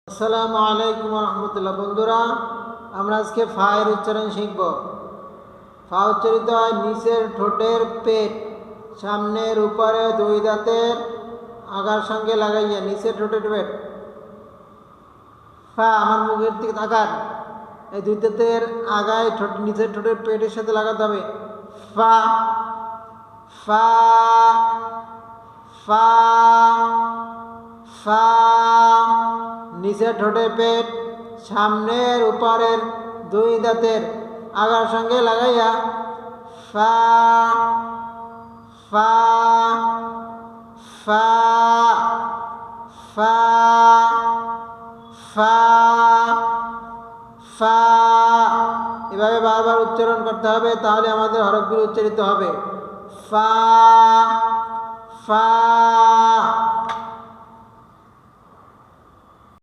আসসালামু আলাইকুম রহমতুল্লাহ। বন্ধুরা, আমরা আজকে ফা এর উচ্চারণ শিখব। ফা উচ্চারিত হয় নিচের ঠোঁটের পেট, সামনের উপরে দুই দাঁতের আগার সঙ্গে লাগাইয়া। নিচের ঠোঁটের পেট, ফা আমার মুখের দিকে তাকান। এই দুই দাঁতের আগায় নিচের ঠোঁটের পেটের সাথে লাগাতে হবে। ফা ফা ফা ফা। নিচের ঠোঁটের পেট, সামনের উপরের দুই দাঁতের আগার সঙ্গে লাগাইয়া ফা ফা ফা ফা ফা ফা। এভাবে বারবার উচ্চারণ করতে হবে, তাহলে আমাদের হরফগুলো উচ্চারিত হবে। ফা ফা